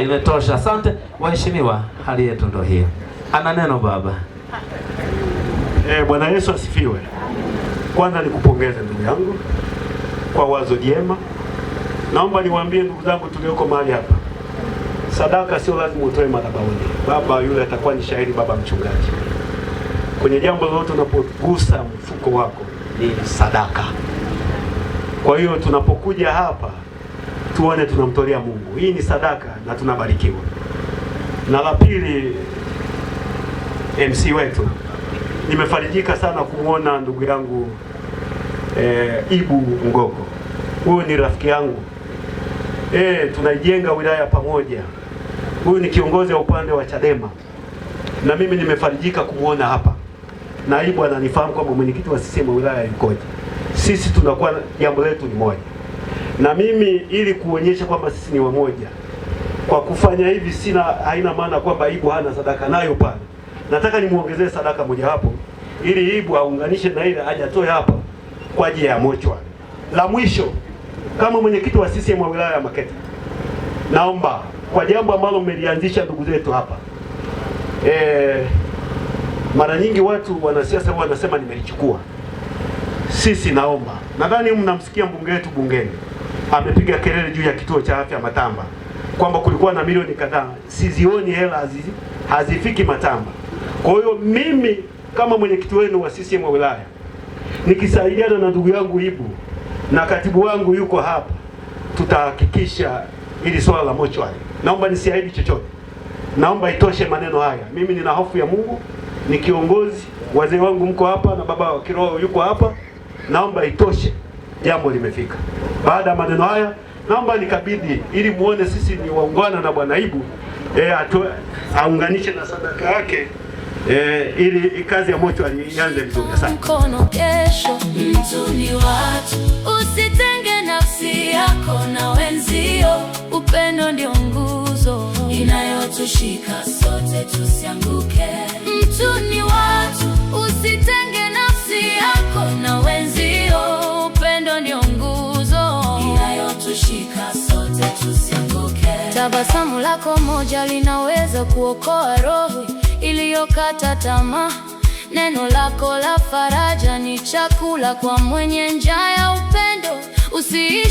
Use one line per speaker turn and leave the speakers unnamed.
Imetosha. Asante waheshimiwa, hali yetu ndio hiyo. Ana neno baba.
Bwana Yesu asifiwe. Kwanza nikupongeze ndugu yangu kwa wazo jema. Naomba niwaambie ndugu zangu tulioko mahali hapa, sadaka sio lazima utoe madhabahuni. Baba yule atakuwa ni shahidi, baba mchungaji. Kwenye jambo lolote unapogusa mfuko wako ni sadaka. Kwa hiyo tunapokuja hapa tuone tunamtolea Mungu. Hii ni sadaka na tunabarikiwa. Na la pili, MC wetu, nimefarijika sana kumwona ndugu yangu Ibu Ngogo. Huyu ni rafiki yangu. Tunaijenga wilaya pamoja. Huyu ni kiongozi wa upande wa Chadema. Na mimi nimefarijika kumwona hapa. Na Ibu ananifahamu kwamba mwenyekiti wa CCM wilaya yukoje. Sisi tunakuwa jambo letu ni moja. Na mimi ili kuonyesha kwamba sisi ni wamoja, kwa kufanya hivi haina maana kwamba Ibu hana sadaka nayo pale. Nataka nimuongezee sadaka moja hapo ili Ibu aunganishe na ile hajatoe hapa kwa ajili ya mochwa. La mwisho, kama mwenyekiti wa CCM wa wilaya ya Makete, naomba kwa jambo ambalo mmelianzisha ndugu zetu hapa. Mara nyingi watu wanasiasa wanasema nimelichukua. Sisi naomba, nadhani mnamsikia mbunge wetu bungeni amepiga kelele juu ya kituo cha afya Matamba kwamba kulikuwa na milioni kadhaa. Sizioni hela hazifiki Matamba. Kwa hiyo mimi kama mwenyekiti wenu wa CCM wa wilaya, nikisaidiana na ndugu yangu Ibu na katibu wangu yuko hapa, tutahakikisha ili swala la mochwari. Naomba nisiahidi chochote. Naomba itoshe maneno haya. Mimi nina hofu ya Mungu, ni kiongozi, wazee wangu mko hapa na baba wa kiroho yuko hapa. Naomba itoshe, jambo limefika. Baada ya maneno haya, naomba nikabidhi ili muone sisi ni waungwana na bwana Ibu, aunganishe na sadaka yake ili kazi ya mochwari ianze vizuri. Asante.
Mkono kesho, mtu ni watu. Usitenge nafsi yako na wenzio. Upendo ndio nguzo inayotushika sote tusianguke. Mtu ni watu. Usitenge nafsi yako na wenzio. Upendo ndio nguzo inayotushika sote tusianguke. Tabasamu lako moja linaweza kuokoa roho iliyokata tamaa. Neno lako la faraja ni chakula kwa mwenye njaa ya upendo. Usiishi